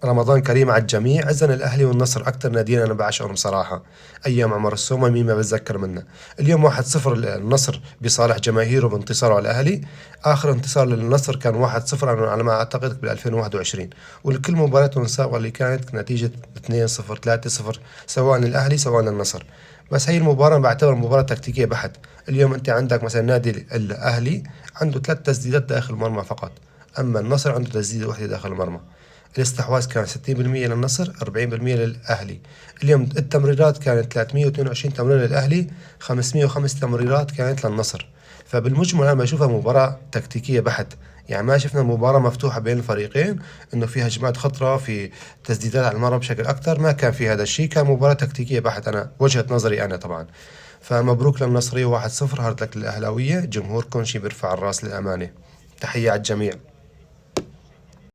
رمضان كريم على الجميع. إذن الأهلي والنصر أكتر ناديين أنا بعشقهم صراحة. أيام عمر السومة مين ما بتذكر منه. اليوم 1-0 النصر بصالح جماهيره بانتصاره على الأهلي. آخر انتصار للنصر كان 1-0 على ما أعتقد بال 2021. والكل مباراتهم السابقة اللي كانت نتيجة 2-0 3-0 سواء للأهلي سواء للنصر. بس هي المباراة بعتبر مباراة تكتيكية بحت. اليوم أنت عندك مثلا نادي الأهلي عنده 3 تسديدات داخل المرمى فقط، أما النصر عنده تسديدة واحدة داخل المرمى. الاستحواذ كان 60% للنصر 40% للأهلي. اليوم التمريرات كانت 322 تمرير للأهلي، 505 تمريرات كانت للنصر. فبالمجمل أنا بشوفها مباراة تكتيكية بحت. يعني ما شفنا مباراة مفتوحة بين الفريقين إنه في هجمات خطرة في تسديدات على المرمى بشكل أكثر، ما كان في هذا الشيء، كان مباراة تكتيكية بحت أنا وجهة نظري أنا طبعا. فمبروك للنصرية 1-0، هارد لك للأهلاوية، جمهوركم شي بيرفع الراس للأمانة. تحية على الجميع.